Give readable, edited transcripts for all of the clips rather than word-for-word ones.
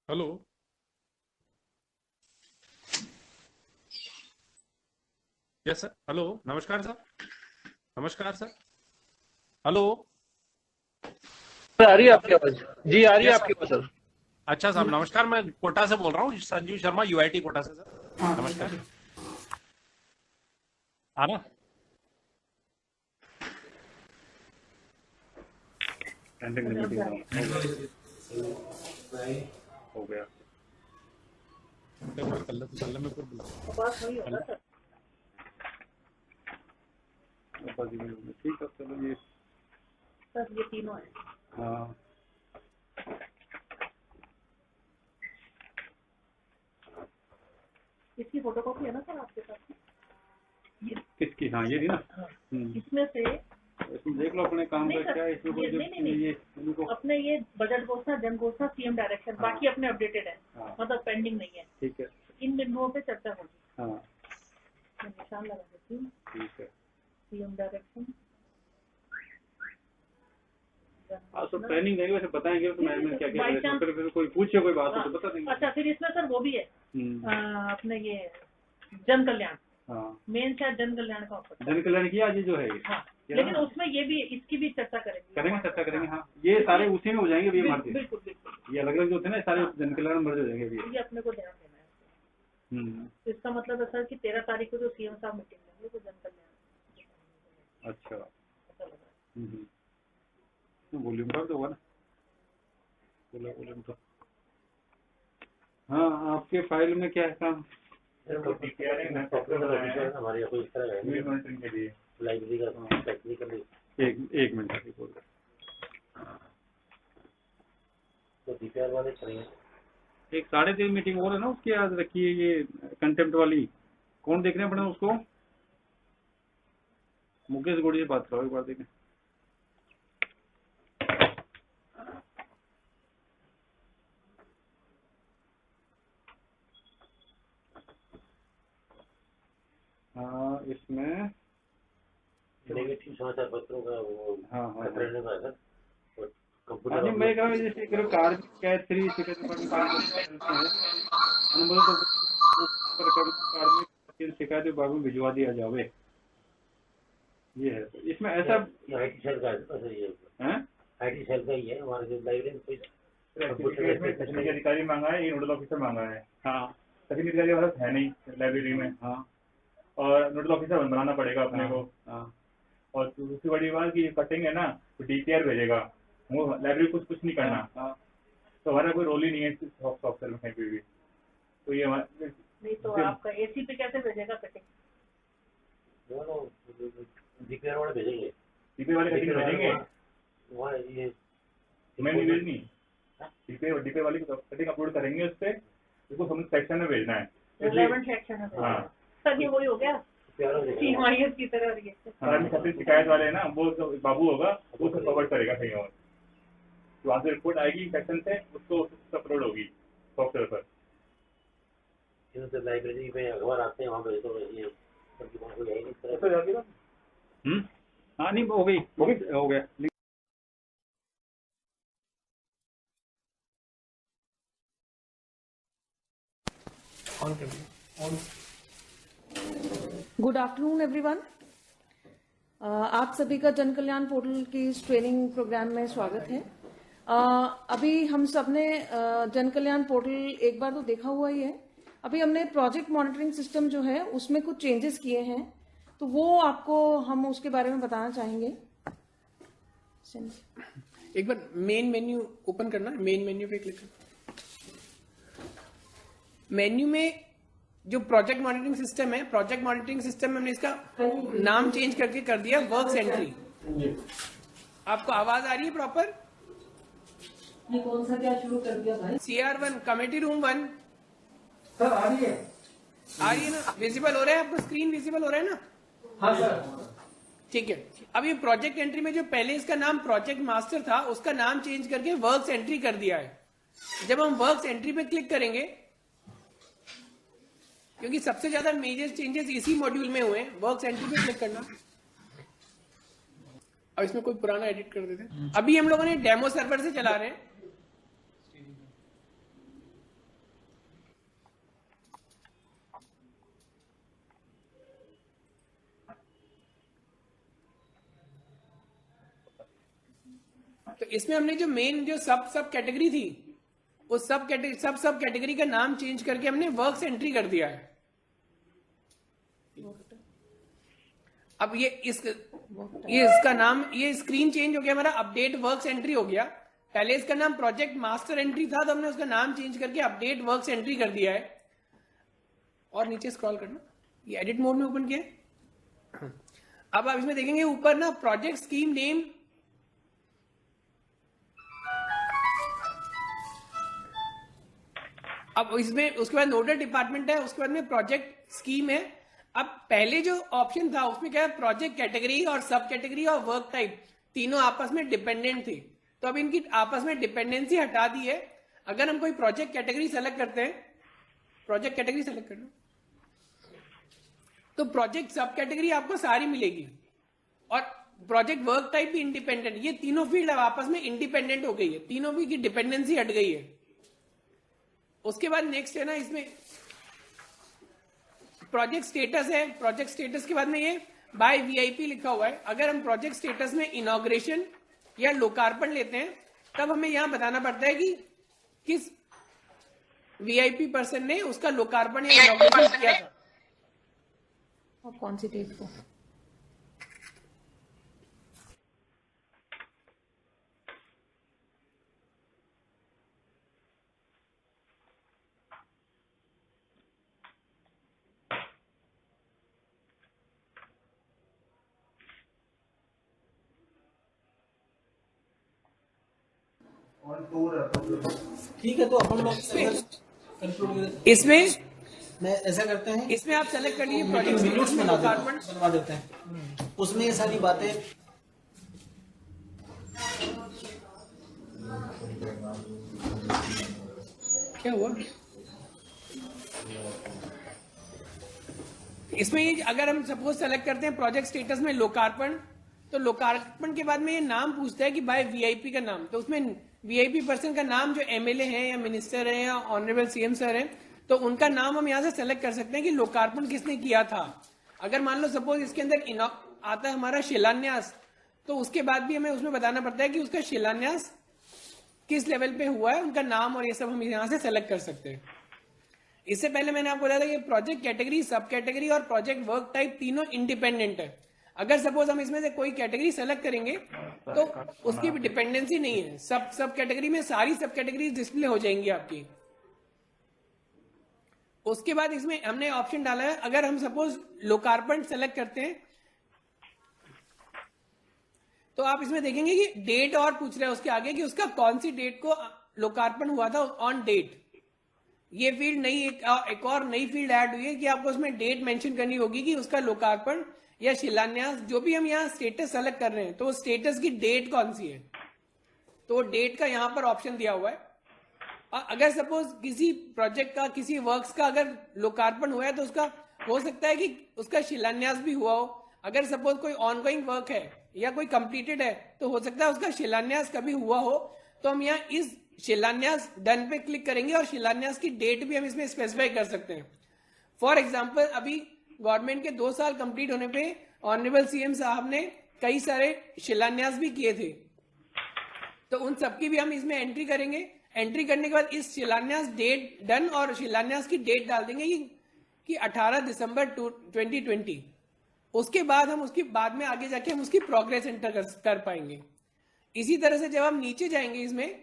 Hello. Yes sir. Hello, नमस्कार sir. नमस्कार sir. Hello. Sir, आ रही है आपकी आवाज? जी, आ रही है यस आपकी सर। आवाज सर। अच्छा साहब, नमस्कार। मैं कोटा से बोल रहा हूँ, संजीव शर्मा, यूआईटी कोटा से सर। नमस्कार। आना। पेंडिंग मीटिंग हो गया। कल में फिर बुला। ठीक है, चलो ये सर ये तीनों है। हाँ इसकी फोटोकॉपी है ना सर आपके पास? ये किसकी? हाँ ये थी ना। इसमें से इसमें देख लो अपने काम नहीं का सर, क्या है इसमें कोई नहीं, ये इनको अपने ये बजट घोषणा, जन घोषणा, सीएम डायरेक्शन, हाँ। बाकी अपने अपडेटेड है। हाँ। मतलब पेंडिंग नहीं है। ठीक है। इन बिंदुओं पे चर्चा होगी। हाँ मैं निशान लगा देती हूँ। ठीक है। सीएम डायरेक्शन, हाँ तो ट्रेनिंग देंगे, वैसे बताएंगे उसमें मैनेजमेंट क्या क्या है, फिर कोई पूछे कोई बात हो तो बता देंगे। अच्छा, फिर इसमें सर वो भी है अपने ये जन कल्याण। हाँ, मेन शायद जन कल्याण का ऑफर। जन कल्याण की आज जो है ये। हाँ, लेकिन उसमें ये भी, इसकी भी चर्चा करेंगे। चर्चा करेंगे। हाँ, ये सारे उसी में हो जाएंगे अभी हमारे। बिल्कुल बिल्कुल। ये अलग अलग जो थे ना, सारे जन कल्याण मर्ज हो जाएंगे अभी। ये अपने को ध्यान देना है। तो इसका मतलब है सर कि 13 तारीख को जो सीएम साहब मीटिंग लेंगे वो जन कल्याण। अच्छा। वॉल्यूम कर दो ना, बोला वॉल्यूम तो। हाँ, आपके फाइल में क्या है काम? एक मिनट अभी बोल रहे। एक 3:30 मीटिंग और है ना, उसकी याद रखिए। ये कंटेम्प्ट वाली कौन देखने पड़े उसको? मुकेश गोड़ी से बात करो एक बार, देखें। हाँ, इसमें समाचार पत्रों का वो हाँ हाँ ट्रेंड में है कंप्यूटर। मैं कह रहा हूँ जैसे करो कार कैद 3 शिकायत विभाग में भिजवा दिया जावे। ये है इसमें ऐसा। आईटी सेल का है, आईटी सेल का ही है हमारे जो लाइब्रेरी तकनीकी अधिकारी मांगा है, ये नोडल ऑफिसर मांगा है। हाँ, तकनीकी अधिकारी हमारे पास है नहीं लाइब्रेरी में। हाँ, और नोडल ऑफिसर बनाना पड़ेगा अपने को। हाँ। और दूसरी बड़ी बात कि कटिंग है ना, तो डीपीआर भेजेगा, वो लाइब्रेरी कुछ नहीं करना। तो हमारा कोई रोल ही नहीं है सॉफ्टवेयर में कहीं भी। तो ये हमारे नहीं तो आपका एसी पे कैसे भेजेगा कटिंग? डीपीआर वाले भेजेंगे, डीपीआर वाले कटिंग भेजेंगे। वहाँ ये मैं नहीं भेजनी, डीपीआर वाली कटिंग अपलोड करेंगे उस पर, उसको हम सेक्शन में भेजना है। रिलेवेंट सेक्शन में। हाँ सर ये वही हो गया सीएमआईएस की तरह। शिकायत वाले है ना, वो बाबू होगा, वो सब फॉरवर्ड करेगा कहीं और। तो वहाँ से रिपोर्ट आएगी सेक्शन से, उसको अपलोड होगी सॉफ्टवेयर पर। लाइब्रेरी में अखबार आते हैं, वहाँ पे तो ये हाँ नहीं हो गया। Good afternoon everyone. आप सभी का जन कल्याण पोर्टल की इस ट्रेनिंग प्रोग्राम में स्वागत है। अभी हम सब ने जन कल्याण पोर्टल एक बार तो देखा हुआ ही है। अभी हमने प्रोजेक्ट मॉनिटरिंग सिस्टम जो है उसमें कुछ चेंजेस किए हैं, तो वो आपको हम उसके बारे में बताना चाहेंगे। एक बार मेन मेन्यू ओपन करना, मेन मेन्यू पे क्लिक करना। मेन्यू में जो प्रोजेक्ट मॉनिटरिंग सिस्टम है, प्रोजेक्ट मॉनिटरिंग सिस्टम में हमने इसका नाम चेंज करके कर दिया वर्क एंट्री। आपको आवाज आ रही है प्रॉपर? ये कौन सा क्या शुरू कर दिया भाई? CR1 कमेटी रूम 1 सर आ रही है ना? विजिबल हो रहा है आपको? स्क्रीन विजिबल हो रहा है ना? हाँ सर। ठीक है। अब ये प्रोजेक्ट एंट्री में जो पहले इसका नाम प्रोजेक्ट मास्टर था, उसका नाम चेंज करके वर्क्स एंट्री कर दिया है। जब हम वर्क्स एंट्री पे क्लिक करेंगे, क्योंकि सबसे ज्यादा मेजर चेंजेस इसी मॉड्यूल में हुए, वर्क्स एंट्री पे क्लिक करना। अब इसमें कोई पुराना एडिट कर देते हैं। अभी हम लोगों ने डेमो सर्वर से चला रहे हैं। तो इसमें हमने जो मेन जो सब कैटेगरी थी, उस सब कैटेगरी का नाम चेंज करके हमने वर्क्स एंट्री कर दिया है। अब ये इसका नाम, ये स्क्रीन चेंज हो गया हमारा, अपडेट वर्क्स एंट्री हो गया। पहले इसका नाम प्रोजेक्ट मास्टर एंट्री था, तो हमने उसका नाम चेंज करके अपडेट वर्क्स एंट्री कर दिया है। और नीचे स्क्रॉल करना, ये एडिट मोड में ओपन किया है। अब आप इसमें देखेंगे ऊपर ना प्रोजेक्ट स्कीम नेम, अब इसमें उसके बाद नोडल डिपार्टमेंट है, उसके बाद में प्रोजेक्ट स्कीम है। अब पहले जो ऑप्शन था उसमें क्या है, प्रोजेक्ट कैटेगरी और सब कैटेगरी और वर्क टाइप तीनों आपस में डिपेंडेंट थे, तो अब इनकी आपस में डिपेंडेंसी हटा दी है। अगर हम कोई प्रोजेक्ट कैटेगरी सेलेक्ट करते हैं, प्रोजेक्ट कैटेगरी सेलेक्ट करना, तो प्रोजेक्ट सब कैटेगरी आपको सारी मिलेगी और प्रोजेक्ट वर्क टाइप भी इंडिपेंडेंट। ये तीनों फील्ड अब आपस में इंडिपेंडेंट हो गई है, तीनों की डिपेंडेंसी हट गई है। उसके बाद नेक्स्ट है ना, इसमें प्रोजेक्ट स्टेटस है। प्रोजेक्ट स्टेटस के बाद में ये बाय वीआईपी लिखा हुआ है। अगर हम प्रोजेक्ट स्टेटस में इनॉग्रेशन या लोकार्पण लेते हैं, तब हमें यहां बताना पड़ता है कि किस वीआईपी पर्सन ने उसका लोकार्पण या इनॉग्रेशन किया था और कौन सी डेट को। ठीक है, तो अपन लोग कंक्लूड इसमें मैं ऐसा करते हैं, इसमें आप सेलेक्ट कर लीजिए प्रोजेक्ट मिनट्स में बना लोकार्पण। बनवा देते हैं, उसमें ये सारी बातें क्या हुआ इसमें, ये अगर हम सपोज सेलेक्ट करते हैं प्रोजेक्ट स्टेटस में लोकार्पण, तो लोकार्पण के बाद में ये नाम पूछता है कि बाय वीआईपी का नाम, तो उसमें वीआईपी पर्सन का नाम जो एमएलए हैं या मिनिस्टर हैं या ऑनरेबल सीएम सर हैं, तो उनका नाम हम यहाँ से सेलेक्ट कर सकते हैं कि लोकार्पण किसने किया था। अगर मान लो सपोज इसके अंदर आता है हमारा शिलान्यास, तो उसके बाद भी हमें उसमें बताना पड़ता है कि उसका शिलान्यास किस लेवल पे हुआ है, उनका नाम और ये सब हम यहाँ से सेलेक्ट कर सकते हैं। इससे पहले मैंने आपको बताया था कि प्रोजेक्ट कैटेगरी, सब कैटेगरी और प्रोजेक्ट वर्क टाइप तीनों इंडिपेंडेंट है। अगर सपोज हम इसमें से कोई कैटेगरी सेलेक्ट करेंगे तो उसकी भी डिपेंडेंसी नहीं है, सब कैटेगरी में सारी सब कैटेगरी डिस्प्ले हो जाएंगी आपकी। उसके बाद इसमें हमने ऑप्शन डाला है, अगर हम सपोज लोकार्पण सेलेक्ट करते हैं तो आप इसमें देखेंगे कि डेट और पूछ रहे हैं उसके आगे कि उसका कौन सी डेट को लोकार्पण हुआ था ऑन डेट। ये फील्ड नई एक और नई फील्ड ऐड हुई है कि आपको उसमें डेट मेंशन करनी होगी कि उसका लोकार्पण या शिलान्यास, जो भी हम यहाँ स्टेटस सेलेक्ट कर रहे हैं तो स्टेटस की डेट कौन सी है, तो डेट का यहाँ पर ऑप्शन दिया हुआ है। और अगर सपोज किसी प्रोजेक्ट का, किसी वर्क्स का अगर लोकार्पण हुआ है तो उसका हो सकता है कि उसका शिलान्यास भी हुआ हो। अगर सपोज कोई ऑनगोइंग वर्क है या कोई कंप्लीटेड है तो हो सकता है उसका शिलान्यास कभी हुआ हो, तो हम यहाँ इस शिलान्यास डन पे क्लिक करेंगे और शिलान्यास की डेट भी हम इसमें स्पेसिफाई कर सकते हैं। फॉर एग्जाम्पल अभी गवर्नमेंट के 2 साल कंप्लीट होने पे ऑनरेबल सीएम साहब ने कई सारे शिलान्यास भी किए थे, तो उन सबकी भी हम इसमें एंट्री करेंगे। एंट्री करने के बाद इस शिलान्यास डेट डन और शिलान्यास की डेट डाल देंगे कि 18 दिसंबर 2020। उसके बाद हम उसकी बाद में आगे जाके हम उसकी प्रोग्रेस एंटर कर पाएंगे। इसी तरह से जब हम नीचे जाएंगे इसमें,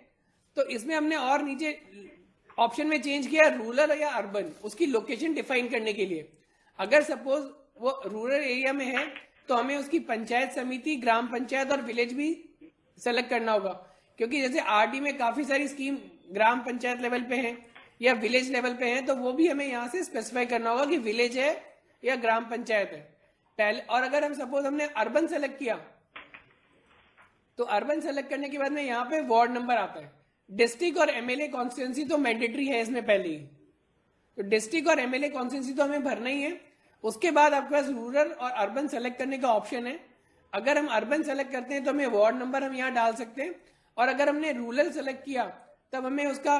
तो इसमें हमने और नीचे ऑप्शन में चेंज किया रूरल या अर्बन, उसकी लोकेशन डिफाइन करने के लिए। अगर सपोज वो रूरल एरिया में है तो हमें उसकी पंचायत समिति, ग्राम पंचायत और विलेज भी सेलेक्ट करना होगा, क्योंकि जैसे आरडी में काफी सारी स्कीम ग्राम पंचायत लेवल पे हैं या विलेज लेवल पे हैं, तो वो भी हमें यहाँ से स्पेसिफाई करना होगा कि विलेज है या ग्राम पंचायत है पहले। और अगर हम सपोज हमने अर्बन सेलेक्ट किया तो अर्बन सेलेक्ट करने के बाद में यहाँ पे वार्ड नंबर आता है। डिस्ट्रिक्ट और एमएलए कॉन्स्टिट्यूंसी तो मैंडेटरी है इसमें पहले ही, तो डिस्ट्रिक्ट और एमएलए कॉन्स्टिट्यूंसी तो हमें भरना ही है। उसके बाद आपके पास रूरल और अर्बन सेलेक्ट करने का ऑप्शन है। अगर हम अर्बन सेलेक्ट करते हैं तो हमें वार्ड नंबर हम यहाँ डाल सकते हैं, और अगर हमने रूरल सेलेक्ट किया तब हमें उसका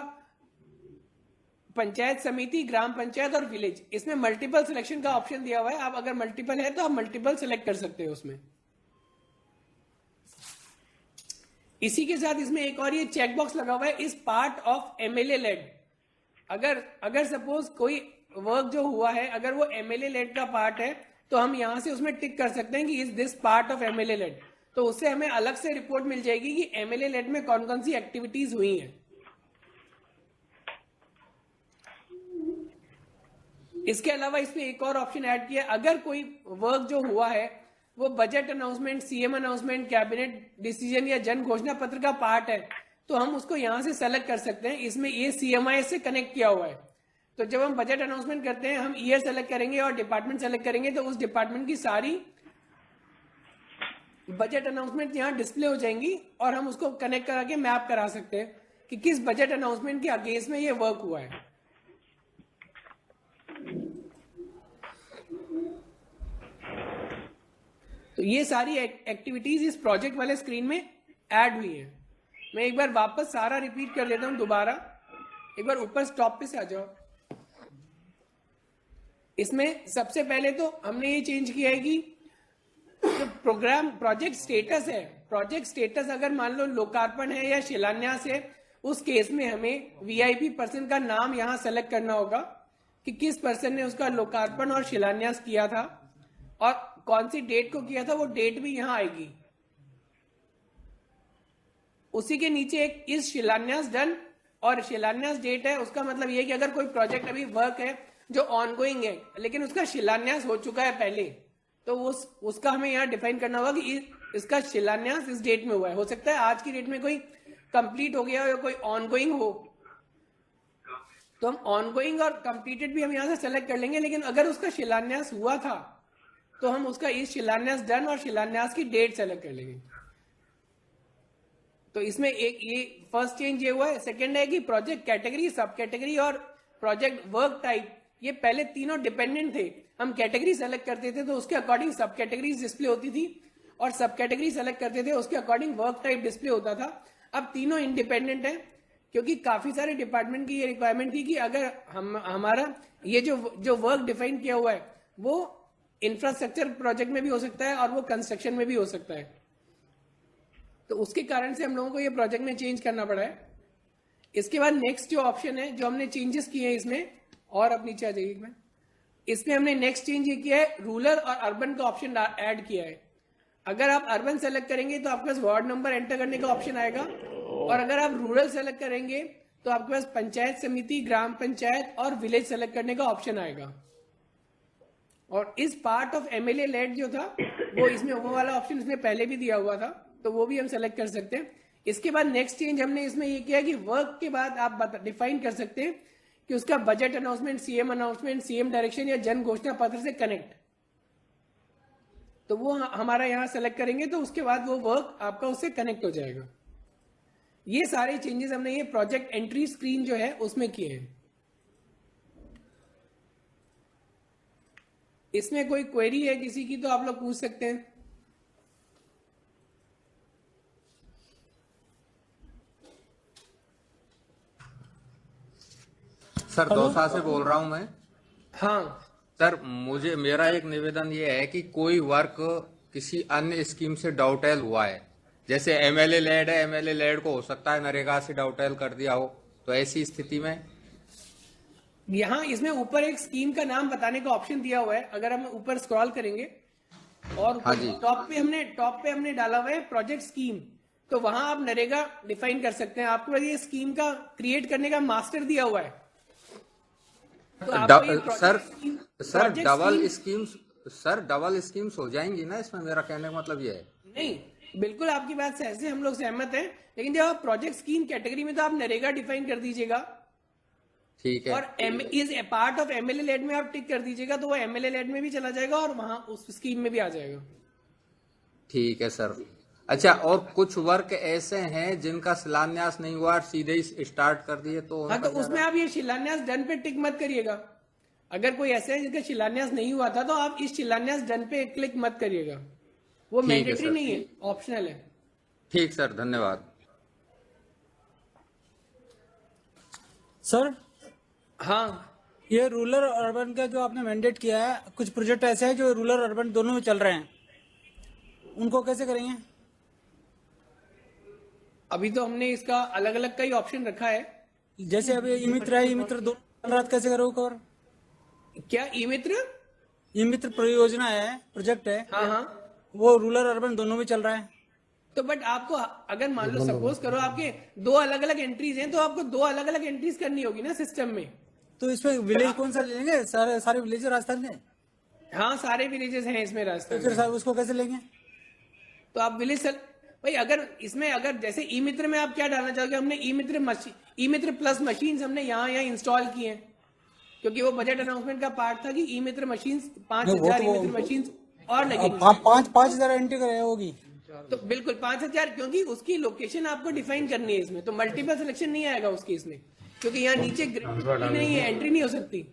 पंचायत समिति, ग्राम पंचायत और विलेज, इसमें मल्टीपल सिलेक्शन का ऑप्शन दिया हुआ है। आप अगर मल्टीपल है तो आप मल्टीपल सेलेक्ट कर सकते हैं उसमें। इसी के साथ इसमें एक और ये चेक बॉक्स लगा हुआ है, इस पार्ट ऑफ एमएलए लेड। अगर सपोज कोई वर्क जो हुआ है अगर वो एमएलए लेड का पार्ट है तो हम यहां से उसमें टिक कर सकते हैं कि is this part of MLA led, तो उससे हमें अलग से रिपोर्ट मिल जाएगी कि एमएलए लेड में कौन कौन सी एक्टिविटीज हुई हैं। इसके अलावा इसमें एक और ऑप्शन ऐड किया, अगर कोई वर्क जो हुआ है वो budget announcement, CM announcement, cabinet decision या जन घोषणा पत्र का पार्ट है तो हम उसको यहां से सेलेक्ट कर सकते हैं। इसमें ये सीएमआई से कनेक्ट किया हुआ है, तो जब हम बजट अनाउंसमेंट करते हैं हम ईयर सेलेक्ट करेंगे और डिपार्टमेंट सेलेक्ट करेंगे तो उस डिपार्टमेंट की सारी बजट अनाउंसमेंट यहाँ डिस्प्ले हो जाएंगी और हम उसको कनेक्ट करा के मैप करा सकते हैं कि किस बजट अनाउंसमेंट के अगेंस्ट में ये वर्क हुआ है। तो ये सारी एक्टिविटीज इस प्रोजेक्ट वाले स्क्रीन में ऐड हुई है। मैं एक बार वापस सारा रिपीट कर लेता हूं दोबारा, एक बार ऊपर स्टॉप पे से आ जाओ। इसमें सबसे पहले तो हमने ये चेंज किया है कि जो प्रोजेक्ट स्टेटस है, प्रोजेक्ट स्टेटस अगर मान लो लोकार्पण है या शिलान्यास है, उस केस में हमें वीआईपी पर्सन का नाम यहां सेलेक्ट करना होगा कि किस पर्सन ने उसका लोकार्पण और शिलान्यास किया था और कौन सी डेट को किया था, वो डेट भी यहां आएगी। उसी के नीचे एक इस शिलान्यास डन और शिलान्यास डेट है, उसका मतलब ये कि अगर कोई प्रोजेक्ट अभी वर्क है जो ऑनगोइंग है लेकिन उसका शिलान्यास हो चुका है पहले, तो उसका हमें यहाँ डिफाइन करना होगा कि इसका शिलान्यास इस डेट में हुआ है। हो सकता है आज की डेट में कोई कंप्लीट हो गया हो या कोई ऑनगोइंग हो, तो हम ऑनगोइंग और कंप्लीटेड भी हम यहाँ से सेलेक्ट कर लेंगे, लेकिन अगर उसका शिलान्यास हुआ था तो हम उसका इस शिलान्यास डन और शिलान्यास की डेट सेलेक्ट कर लेंगे। तो इसमें एक ये फर्स्ट चेंज ये हुआ है। सेकंड है कि प्रोजेक्ट कैटेगरी, सब कैटेगरी और प्रोजेक्ट वर्क टाइप, ये पहले तीनों डिपेंडेंट थे। हम कैटेगरी सेलेक्ट करते थे तो उसके अकॉर्डिंग सब कैटेगरीज डिस्प्ले होती थी और सब कैटेगरी सेलेक्ट करते थे उसके अकॉर्डिंग वर्क टाइप डिस्प्ले होता था। अब तीनों इंडिपेंडेंट है क्योंकि काफी सारे डिपार्टमेंट की ये रिक्वायरमेंट थी कि अगर हमारा ये जो वर्क डिफाइन किया हुआ है वो इंफ्रास्ट्रक्चर प्रोजेक्ट में भी हो सकता है और वो कंस्ट्रक्शन में भी हो सकता है, तो उसके कारण से हम लोगों को ये प्रोजेक्ट में चेंज करना पड़ा है। इसके बाद नेक्स्ट जो ऑप्शन है जो हमने चेंजेस किए हैं इसमें, और अब नीचे आ जाइए मैं, इसमें हमने नेक्स्ट चेंज ये किया है, रूरल और अर्बन का ऑप्शन ऐड किया है। अगर आप अर्बन सेलेक्ट करेंगे तो आपके पास वार्ड नंबर एंटर करने का ऑप्शन आएगा और अगर आप रूरल सेलेक्ट करेंगे तो आपके पास पंचायत समिति, ग्राम पंचायत और विलेज सेलेक्ट करने का ऑप्शन आएगा। और इस पार्ट ऑफ एमएलए लेड जो था वो इसमें वो वाला ऑप्शन इसमें पहले भी दिया हुआ था, तो वो भी हम सेलेक्ट कर सकते हैं। इसके बाद नेक्स्ट चेंज हमने इसमें ये किया कि वर्क के बाद आप डिफाइन कर सकते हैं कि उसका बजट अनाउंसमेंट, सीएम डायरेक्शन या जन घोषणा पत्र से कनेक्ट, तो वो हमारा यहां सेलेक्ट करेंगे तो उसके बाद वो वर्क आपका उससे कनेक्ट हो जाएगा। ये सारे चेंजेस हमने ये प्रोजेक्ट एंट्री स्क्रीन जो है उसमें किए हैं। इसमें कोई क्वेरी है किसी की तो आप लोग पूछ सकते हैं। सर दौसा से बोल रहा हूं मैं। हाँ सर, मेरा एक निवेदन ये है कि कोई वर्क किसी अन्य स्कीम से डाउटेल हुआ है, जैसे एमएलए लेड है, एमएलए लेड को हो सकता है नरेगा से डाउटेल कर दिया हो, तो ऐसी स्थिति में यहाँ इसमें ऊपर एक स्कीम का नाम बताने का ऑप्शन दिया हुआ है। अगर हम ऊपर स्क्रॉल करेंगे और टॉप पे हमने डाला हुआ है प्रोजेक्ट स्कीम, तो वहां आप नरेगा डिफाइन कर सकते हैं। आपके पास ये स्कीम का क्रिएट करने का मास्टर दिया हुआ है। तो सर डबल स्कीम्स हो जाएंगी ना इसमें, मेरा कहने का मतलब ये है। नहीं, बिल्कुल आपकी बात से हम लोग सहमत हैं, लेकिन जब आप प्रोजेक्ट स्कीम कैटेगरी में तो आप नरेगा डिफाइन कर दीजिएगा, ठीक है, और is a part of MLA led में आप टिक कर दीजिएगा तो वो एमएलए लेड में भी चला जाएगा और वहां उस स्कीम में भी आ जाएगा। ठीक है सर। अच्छा, और कुछ वर्क ऐसे हैं जिनका शिलान्यास नहीं हुआ और सीधे ही स्टार्ट कर दिए, तो हाँ, तो उसमें आप ये शिलान्यास डन पे टिक मत करिएगा। अगर कोई ऐसा है जिसका शिलान्यास नहीं हुआ था तो आप इस शिलान्यास डन पे क्लिक मत करिएगा, वो मैंडेटरी नहीं है, ऑप्शनल है। ठीक सर, धन्यवाद। सर हाँ, ये रूरल और अर्बन का जो आपने मैंडेट किया है, कुछ प्रोजेक्ट ऐसे हैं जो रूरल और अर्बन दोनों में चल रहे हैं, उनको कैसे करेंगे? अभी तो हमने इसका अलग अलग का ही ऑप्शन रखा है। जैसे अभी ई मित्र है, ई मित्र दो रात कैसे करोगे कवर? क्या ई मित्र? ई मित्र परियोजना है, प्रोजेक्ट है। हाँ हाँ, वो रूरल अर्बन दोनों में चल रहा है। तो बट आपको अगर मान लो सपोज करो आपके दो अलग अलग एंट्रीज हैं, तो आपको दो अलग अलग एंट्रीज करनी होगी ना सिस्टम में। तो इसमें विलेज कौन सा लेंगे? सारे विलेज राजस्थान में? हाँ, सारे विलेजेस हैं इसमें तो राजस्थान फिर में। उसको कैसे लेंगे? तो आप विलेज भाई, अगर इसमें अगर जैसे ई मित्र में आप क्या डालना चाहोगे? हमने ई मित्र प्लस मशीन्स हमने यहाँ इंस्टॉल किए हैं, क्योंकि वो बजट अनाउंसमेंट का पार्ट था कि ई मित्र मशीन्स 5000 ई मित्र मशीन्स और लगेगी। 5,000 एंट्री होगी तो बिल्कुल 5000, क्योंकि उसकी लोकेशन आपको डिफाइन करनी है इसमें, तो मल्टीपल सिलेक्शन नहीं आएगा उसकी इसमें, क्योंकि यहाँ नीचे नहीं है, एंट्री नहीं हो सकती।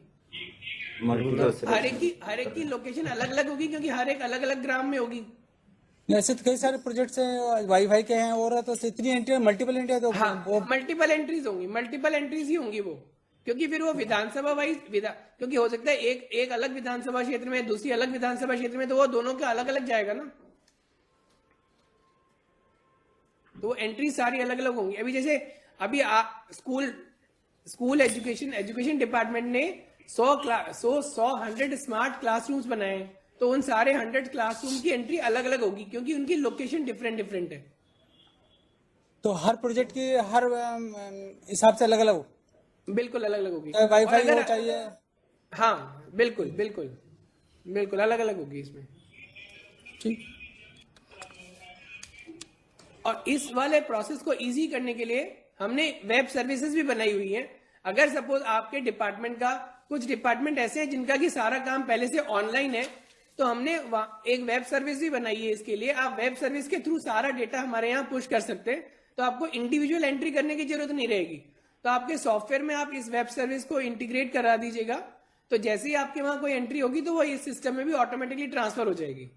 तो हर एक की लोकेशन अलग अलग होगी, क्योंकि हर एक अलग अलग ग्राम में होगी। ऐसे तो कई सारे प्रोजेक्ट्स हैं, वाईफाई के हैं, और तो इतनी एंट्री मल्टीपल एंट्री तो हाँ, मल्टीपल एंट्रीज होंगी, मल्टीपल एंट्रीज ही होंगी वो, क्योंकि फिर वो विधानसभा वाइज क्योंकि हो सकता है एक अलग विधानसभा क्षेत्र में, दूसरी अलग विधानसभा क्षेत्र में, तो वो दोनों के अलग अलग जाएगा ना, तो वो एंट्री सारी अलग अलग होंगी। अभी जैसे अभी स्कूल एजुकेशन डिपार्टमेंट ने 100 स्मार्ट क्लासरूम्स बनाए हैं, तो उन सारे 100 क्लासरूम की एंट्री अलग अलग होगी, क्योंकि उनकी लोकेशन डिफरेंट है। तो हर प्रोजेक्ट की हर हिसाब से अलग अलग, बिल्कुल अलग अलग होगी। वाईफाई हो चाहिए। हाँ, बिल्कुल अलग अलग होगी इसमें। ठीक। और इस वाले प्रोसेस को इजी करने के लिए हमने वेब सर्विसेज भी बनाई हुई है। अगर सपोज आपके डिपार्टमेंट का, कुछ डिपार्टमेंट ऐसे हैं जिनका कि सारा काम पहले से ऑनलाइन है, तो हमने एक वेब सर्विस भी बनाई है इसके लिए। आप वेब सर्विस के थ्रू सारा डेटा हमारे यहाँ पुश कर सकते हैं, तो आपको इंडिविजुअल एंट्री करने की जरूरत नहीं रहेगी। तो आपके सॉफ्टवेयर में आप इस वेब सर्विस को इंटीग्रेट करा दीजिएगा, तो जैसे ही आपके वहां कोई एंट्री होगी तो वो इस सिस्टम में भी ऑटोमेटिकली ट्रांसफर हो जाएगी।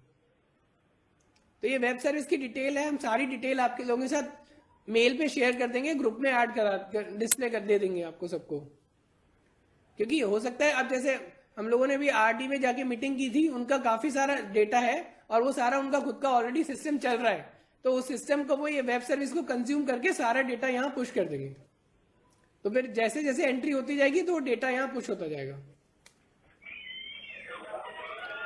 तो ये वेब सर्विस की डिटेल है, हम सारी डिटेल आपके लोगों के साथ मेल पे शेयर कर देंगे, ग्रुप में ऐड डिस्प्ले कर दे देंगे आपको सबको। क्योंकि हो सकता है अब जैसे हम लोगों ने भी आरडी में जाके मीटिंग की थी, उनका काफी सारा डेटा है और वो सारा उनका खुद का ऑलरेडी सिस्टम चल रहा है, तो उस सिस्टम को वो ये वेब सर्विस को कंज्यूम करके सारा डेटा यहाँ पुश कर देंगे। तो फिर जैसे जैसे एंट्री होती जाएगी तो वो डेटा यहाँ पुश होता जाएगा।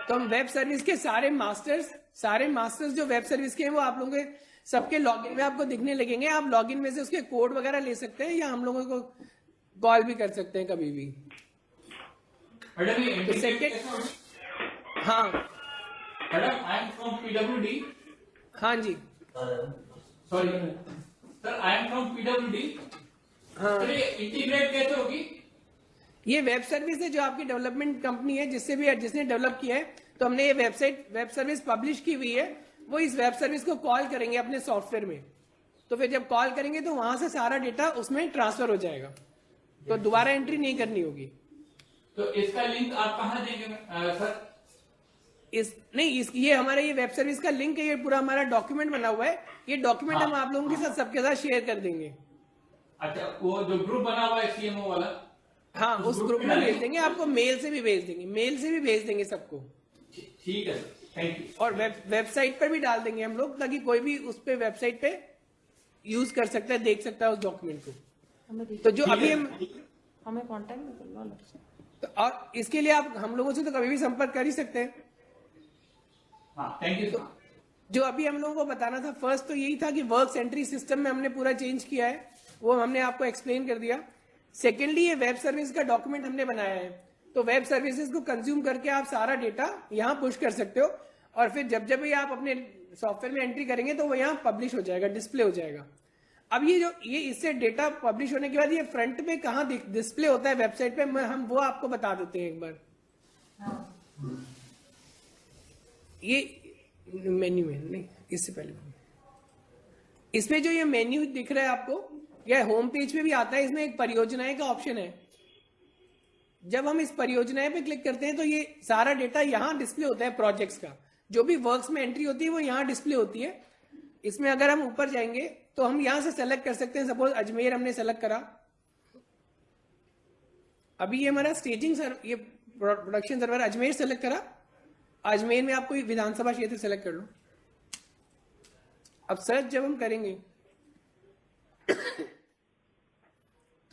तो हम वेब सर्विस के सारे मास्टर्स जो वेब सर्विस के हैं वो आप लोगों के सबके लॉगिन में आपको दिखने लगेंगे। आप लॉगिन में से उसके कोड वगैरह ले सकते हैं या हम लोगों को कॉल भी कर सकते हैं कभी भी। तो सेकेंड, हाँ madam, I am from PWD. हाँ जी, sorry sir, I am from PWD. हाँ, इंटीग्रेट कैसे होगी? ये वेब सर्विस है जो आपकी डेवलपमेंट कंपनी है जिसने डेवलप किया है, तो हमने ये वेब सर्विस पब्लिश की हुई है। वो इस वेब सर्विस को कॉल करेंगे अपने सॉफ्टवेयर में, तो फिर जब कॉल करेंगे तो वहां से सारा डेटा उसमें ट्रांसफर हो जाएगा, तो दोबारा एंट्री नहीं करनी होगी। तो इसका लिंक आप कहाँ देंगे सर? ये हमारा ये वेब सर्विस का लिंक है, ये पूरा हमारा डॉक्यूमेंट बना हुआ है। ये डॉक्यूमेंट हम आप लोगों के साथ सबके साथ शेयर कर देंगे। अच्छा, वो जो ग्रुप बना हुआ है सीएमओ वाला, हाँ, उस ग्रुप में भेज देंगे, आपको मेल से भी भेज देंगे सबको। ठीक है, थैंक यू। और वेबसाइट पर भी डाल देंगे हम लोग, ताकि कोई भी उस पे वेबसाइट पे यूज कर सकता है, देख सकता है उस डॉक्यूमेंट को। तो जो अभी हमें कांटेक्ट कर लो अलग से। तो और इसके लिए आप हम लोगों से तो कभी भी संपर्क कर ही सकते हैं। हाँ, थैंक यू। तो जो अभी हम लोगों को बताना था, फर्स्ट तो यही था कि वर्क एंट्री सिस्टम में हमने पूरा चेंज किया है, वो हमने आपको एक्सप्लेन कर दिया। सेकेंडली, ये वेब सर्विस का डॉक्यूमेंट हमने बनाया है, तो वेब सर्विसेज को कंज्यूम करके आप सारा डेटा यहाँ पुश कर सकते हो, और फिर जब भी आप अपने सॉफ्टवेयर में एंट्री करेंगे तो वो यहाँ पब्लिश हो जाएगा, डिस्प्ले हो जाएगा। अब ये इससे डेटा पब्लिश होने के बाद ये फ्रंट में कहाँ डिस्प्ले होता है वेबसाइट पे, हम वो आपको बता देते हैं एक बार। ये मेन्यू में नहीं, इससे पहले इसमें जो ये मेन्यू दिख रहा है आपको, यह होम पेज पे भी आता है, इसमें एक परियोजनाएं का ऑप्शन है। जब हम इस परियोजनाएं पे क्लिक करते हैं तो ये सारा डेटा यहाँ डिस्प्ले होता है, प्रोजेक्ट्स का जो भी वर्क्स में एंट्री होती है वो यहाँ डिस्प्ले होती है। इसमें अगर हम ऊपर जाएंगे तो हम यहाँ से सेलेक्ट कर सकते हैं, सपोज अजमेर हमने सेलेक्ट करा। अभी ये हमारा स्टेजिंग ये प्रोडक्शन सर्वर अजमेर सेलेक्ट करा, अजमेर में आप कोई विधानसभा क्षेत्र सेलेक्ट कर लो। अब सर्च जब हम करेंगे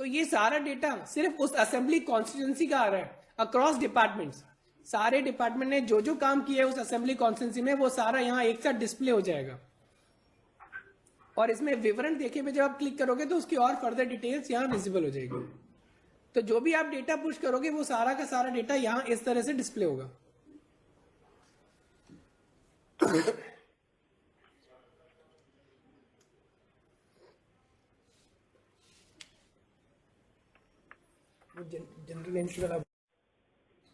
तो ये सारा डेटा सिर्फ उस असेंबली कॉन्स्टिट्यूंसी का आ रहा है अक्रॉस डिपार्टमेंट्स। सारे डिपार्टमेंट ने जो जो काम किया है उस असेंबली कॉन्स्टिट्यूंसी में वो सारा यहाँ एक साथ डिस्प्ले हो जाएगा। और इसमें विवरण देखे में जब आप क्लिक करोगे तो उसकी और फर्दर डिटेल्स यहाँ विजिबल हो जाएगी। तो जो भी आप डेटा पुश करोगे वो सारा का सारा डेटा यहाँ इस तरह से डिस्प्ले होगा। जनरल एंट्री वाला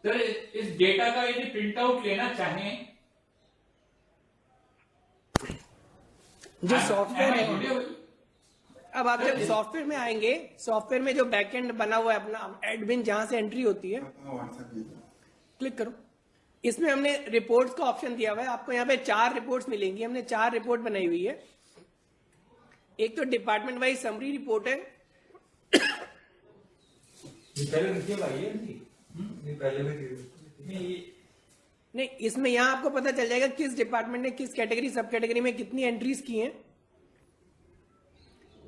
सर इस डेटा का यदि प्रिंट आउट लेना चाहें जो सॉफ्टवेयर है, अब आप जब सॉफ्टवेयर में आएंगे, सॉफ्टवेयर में जो बैकएंड बना हुआ है अपना एडमिन जहां से एंट्री होती है, क्लिक करो। इसमें हमने रिपोर्ट्स का ऑप्शन दिया हुआ है। आपको यहाँ पे 4 रिपोर्ट्स मिलेंगी। हमने 4 रिपोर्ट बनाई हुई है। एक तो डिपार्टमेंट वाइज समरी रिपोर्ट है। नहीं, इसमें यहाँ आपको पता चल जाएगा किस डिपार्टमेंट ने किस कैटेगरी सब कैटेगरी में कितनी एंट्रीज की हैं।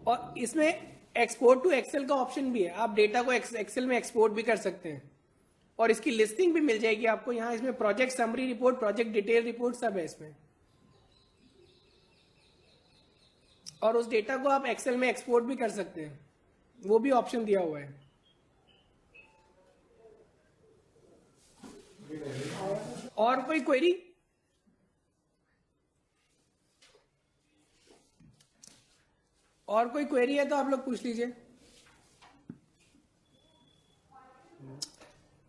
और इसमें एक्सपोर्ट टू एक्सेल का ऑप्शन भी है। आप डेटा को एक्सेल में एक्सपोर्ट भी कर सकते हैं और इसकी लिस्टिंग भी मिल जाएगी आपको यहाँ। इसमें project summary report, project detail report सब है इसमें। और उस डेटा को आप एक्सेल में एक्सपोर्ट भी कर सकते हैं, वो भी ऑप्शन दिया हुआ है। और कोई क्वेरी? और कोई क्वेरी है तो आप लोग पूछ लीजिए,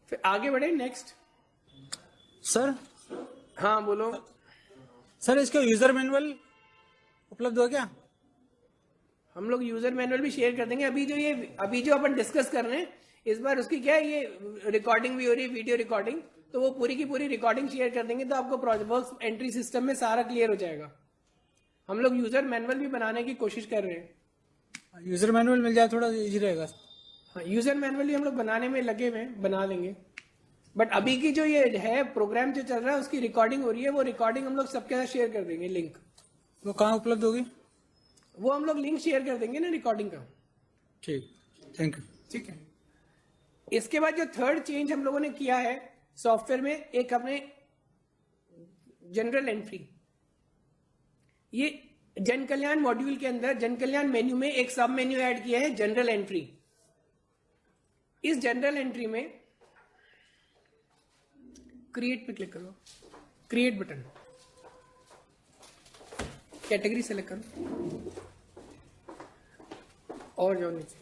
फिर आगे बढ़े। Next sir. हाँ बोलो सर, इसका यूजर मैनुअल उपलब्ध हो क्या? हम लोग यूजर मैनुअल भी शेयर कर देंगे। अभी जो अपन डिस्कस कर रहे हैं इस बार उसकी क्या है, ये रिकॉर्डिंग भी हो रही है, वीडियो रिकॉर्डिंग, तो वो पूरी की पूरी रिकॉर्डिंग शेयर कर देंगे तो आपको वर्क एंट्री सिस्टम में सारा क्लियर हो जाएगा। हम लोग यूजर मैनुअल भी बनाने की कोशिश कर रहे हैं। यूजर मैनुअल मिल जाए थोड़ा इजी रहेगा। हाँ, यूजर मैनुअल भी हम लोग बनाने में लगे हुए हैं, बना लेंगे। बट अभी की जो ये है प्रोग्राम जो चल रहा है उसकी रिकॉर्डिंग हो रही है, वो रिकॉर्डिंग हम लोग सबके साथ शेयर कर देंगे। लिंक वो कहाँ उपलब्ध होगी? वो हम लोग लिंक शेयर कर देंगे ना रिकॉर्डिंग का। ठीक, थैंक यू। ठीक है। इसके बाद जो थर्ड चेंज हम लोगों ने किया है सॉफ्टवेयर में, एक अपने जनरल एंट्री, ये जन कल्याण मॉड्यूल के अंदर जन कल्याण मेन्यू में एक सब मेन्यू ऐड किया है, जनरल एंट्री। इस जनरल एंट्री में क्रिएट पे क्लिक करो, क्रिएट बटन, कैटेगरी सेलेक्ट करो और जाओ नीचे।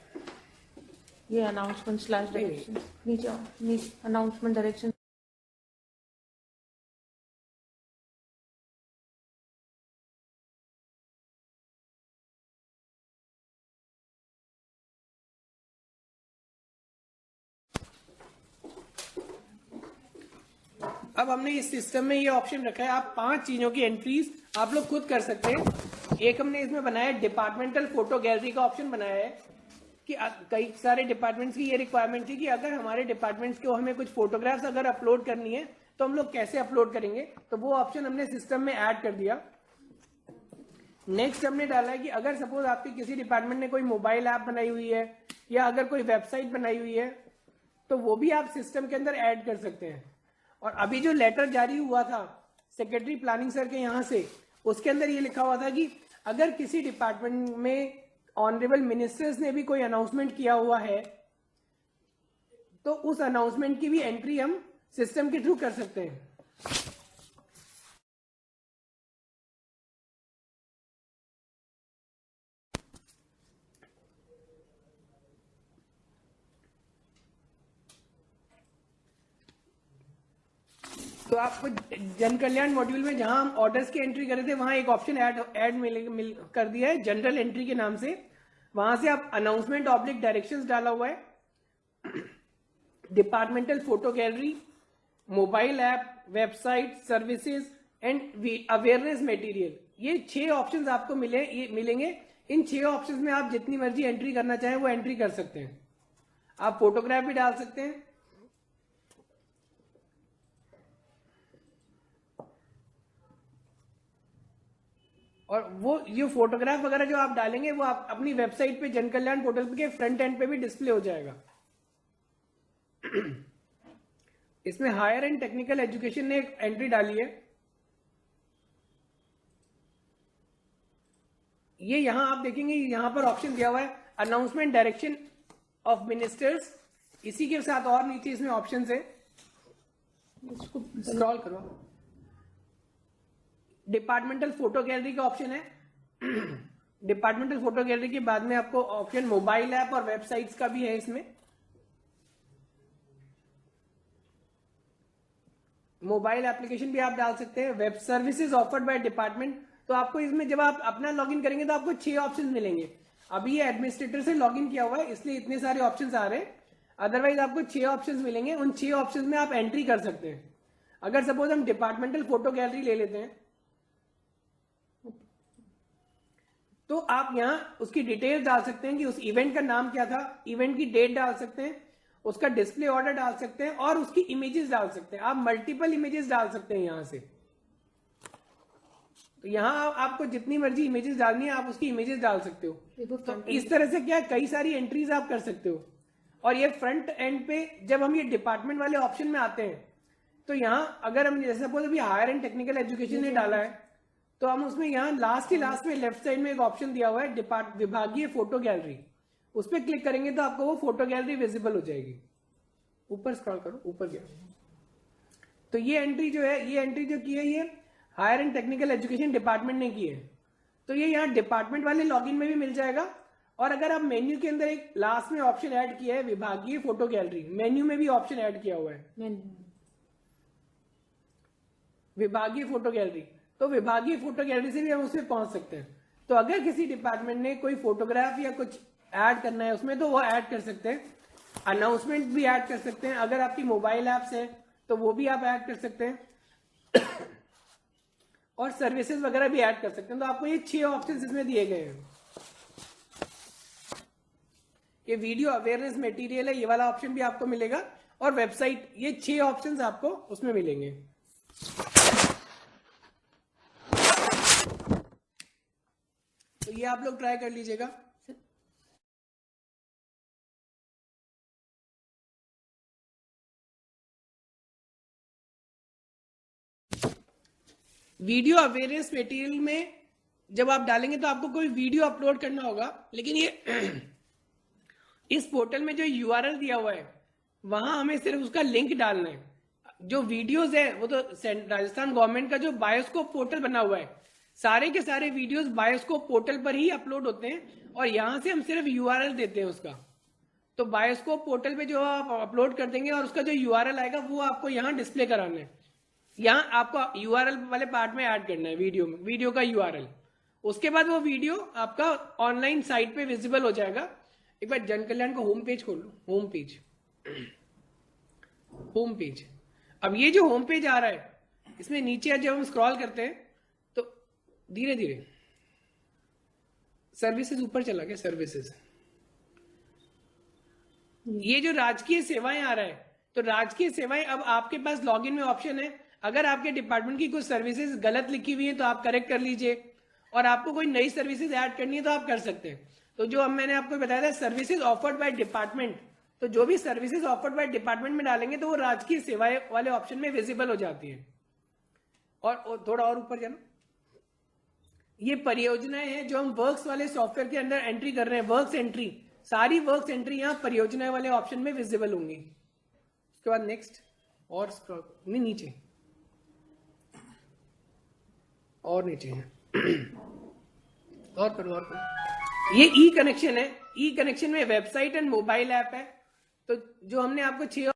ये अनाउंसमेंट स्लैश डायरेक्शन नीचे आओ, नीचे अनाउंसमेंट डायरेक्शन। अब हमने इस सिस्टम में ये ऑप्शन रखा है, आप 5 चीजों की एंट्रीज आप लोग खुद कर सकते हैं। एक हमने इसमें बनाया डिपार्टमेंटल फोटो गैलरी का ऑप्शन बनाया है कि कई सारे डिपार्टमेंट्स की ये रिक्वायरमेंट थी कि अगर हमारे डिपार्टमेंट्स को हमें कुछ फोटोग्राफ्स अगर अपलोड करनी है तो हम लोग कैसे अपलोड करेंगे, तो वो ऑप्शन हमने सिस्टम में ऐड कर दिया। नेक्स्ट हमने डाला है कि अगर सपोज आपके किसी डिपार्टमेंट ने कोई मोबाइल ऐप बनाई हुई है या अगर कोई वेबसाइट बनाई हुई है तो वो भी आप सिस्टम के अंदर ऐड कर सकते हैं। और अभी जो लेटर जारी हुआ था सेक्रेटरी प्लानिंग सर के यहाँ से, उसके अंदर ये लिखा हुआ था कि अगर किसी डिपार्टमेंट में ऑनरेबल मिनिस्टर्स ने भी कोई अनाउंसमेंट किया हुआ है तो उस अनाउंसमेंट की भी एंट्री हम सिस्टम के थ्रू कर सकते हैं। तो आपको जन कल्याण मॉड्यूल में जहां हम ऑर्डर्स की एंट्री कर रहे थे वहां एक ऑप्शन ऐड कर दिया है जनरल एंट्री के नाम से। वहां से आप अनाउंसमेंट ऑब्लिक डायरेक्शंस डाला हुआ है, departmental photo gallery, mobile app, website, services and awareness material, ये 6 ऑप्शंस आपको मिलेंगे। इन 6 ऑप्शंस में आप जितनी मर्जी एंट्री करना चाहें वो एंट्री कर सकते हैं। आप फोटोग्राफ भी डाल सकते हैं। और वो जो फोटोग्राफ वगैरह जो आप डालेंगे वो आप अपनी वेबसाइट पे जन कल्याण पोर्टल के फ्रंट एंड पे भी डिस्प्ले हो जाएगा। इसमें हायर एंड टेक्निकल एजुकेशन ने एक एंट्री डाली है, ये यहां आप देखेंगे यहां पर ऑप्शन दिया हुआ है अनाउंसमेंट डायरेक्शन ऑफ मिनिस्टर्स, इसी के साथ और नीचे इसमें ऑप्शन है, इसको स्क्रॉल करो, डिपार्टमेंटल फोटो गैलरी का ऑप्शन है। डिपार्टमेंटल फोटो गैलरी के बाद में आपको ऑप्शन मोबाइल ऐप और वेबसाइट्स का भी है। इसमें मोबाइल एप्लीकेशन भी आप डाल सकते हैं, web services offered by department. तो आपको इसमें जब आप अपना लॉगिन करेंगे तो आपको 6 ऑप्शन मिलेंगे। अभी ये एडमिनिस्ट्रेटर से लॉगिन किया हुआ है इसलिए इतने सारे ऑप्शंस आ रहे हैं, अदरवाइज आपको 6 ऑप्शंस मिलेंगे। उन 6 ऑप्शंस में आप एंट्री कर सकते हैं। अगर सपोज हम डिपार्टमेंटल फोटो गैलरी ले लेते हैं तो आप यहां उसकी डिटेल्स डाल सकते हैं कि उस इवेंट का नाम क्या था, इवेंट की डेट डाल सकते हैं, उसका डिस्प्ले ऑर्डर डाल सकते हैं और उसकी इमेजेस डाल सकते हैं। आप मल्टीपल इमेजेस डाल सकते हैं यहां से। तो यहां आपको जितनी मर्जी इमेजेस डालनी है आप उसकी इमेजेस डाल सकते हो। तो इस तरह से क्या कई सारी एंट्रीज आप कर सकते हो। और ये फ्रंट एंड पे जब हम ये डिपार्टमेंट वाले ऑप्शन में आते हैं तो यहाँ अगर हम जैसे सपोज अभी हायर एंड टेक्निकल एजुकेशन ने डाला है तो हम उसमें यहाँ लास्ट में लेफ्ट साइड में एक ऑप्शन दिया हुआ है विभागीय फोटो गैलरी, उस पर क्लिक करेंगे तो आपको वो फोटो गैलरी विजिबल हो जाएगी। ऊपर स्क्रॉल करो, ऊपर गया। तो ये एंट्री जो की है ये higher and technical education department ने की है। तो ये यहाँ डिपार्टमेंट वाले लॉगिन में भी मिल जाएगा। और अगर आप मेन्यू के अंदर एक लास्ट में ऑप्शन ऐड किया है विभागीय फोटो गैलरी, मेन्यू में भी ऑप्शन ऐड किया हुआ है विभागीय फोटो गैलरी, तो विभागीय फोटो गैलरी से भी हम उसमें पहुंच सकते हैं। तो अगर किसी डिपार्टमेंट ने कोई फोटोग्राफ या कुछ ऐड करना है उसमें तो वो ऐड कर सकते हैं। अनाउंसमेंट भी ऐड कर सकते हैं। अगर आपकी मोबाइल ऐप्स है तो वो भी आप ऐड कर सकते हैं और सर्विसेज वगैरह भी ऐड कर सकते हैं। तो आपको ये 6 ऑप्शन इसमें दिए गए हैं। ये वीडियो अवेयरनेस मटेरियल है, ये वाला ऑप्शन भी आपको मिलेगा और वेबसाइट, ये 6 ऑप्शंस आपको उसमें मिलेंगे। तो ये आप लोग ट्राई कर लीजिएगा। वीडियो अवेयरनेस मटेरियल में जब आप डालेंगे तो आपको कोई वीडियो अपलोड करना होगा, लेकिन ये इस पोर्टल में जो यूआरएल दिया हुआ है वहां हमें सिर्फ उसका लिंक डालना है। जो वीडियोस है वो तो राजस्थान गवर्नमेंट का जो बायोस्कोप पोर्टल बना हुआ है, सारे के सारे वीडियोस बायोस्कोप पोर्टल पर ही अपलोड होते हैं और यहां से हम सिर्फ यूआरएल देते हैं उसका। तो बायोस्कोप पोर्टल पे जो आप अपलोड कर देंगे और उसका जो यूआरएल आएगा वो आपको यहाँ डिस्प्ले कराना है। यहाँ आपको यूआरएल वाले पार्ट में ऐड करना है वीडियो का यूआरएल। उसके बाद वो वीडियो आपका ऑनलाइन साइट पे विजिबल हो जाएगा। एक बार जन कल्याण का होम पेज खोल लो, होम पेज। अब ये जो होम पेज आ रहा है इसमें नीचे जब हम स्क्रॉल करते हैं तो धीरे धीरे सर्विसेज ऊपर चला गया। सर्विसेज, ये जो राजकीय सेवाएं आ रहा है तो राजकीय सेवाएं, अब आपके पास लॉगिन में ऑप्शन है। अगर आपके डिपार्टमेंट की कुछ सर्विसेज गलत लिखी हुई है तो आप करेक्ट कर लीजिए और आपको कोई नई सर्विसेज ऐड करनी है तो आप कर सकते हैं। तो जो अब मैंने आपको बताया था सर्विसेज ऑफर्ड बाय डिपार्टमेंट, तो जो भी सर्विसेज ऑफर्ड बाय डिपार्टमेंट में डालेंगे तो वो राजकीय सेवाएं वाले ऑप्शन में विजिबल हो जाती है। और थोड़ा और ऊपर जाना, ये परियोजनाएं हैं जो हम वर्क्स वाले सॉफ्टवेयर के अंदर एंट्री कर रहे हैं। वर्क्स एंट्री, सारी वर्क्स एंट्री यहाँ परियोजनाएं वाले ऑप्शन में विजिबल होंगी। उसके बाद नेक्स्ट और स्क्रॉल नहीं, नीचे और नीचे है और करो। ये ई कनेक्शन है। ई कनेक्शन में वेबसाइट एंड मोबाइल ऐप है। तो जो हमने आपको 6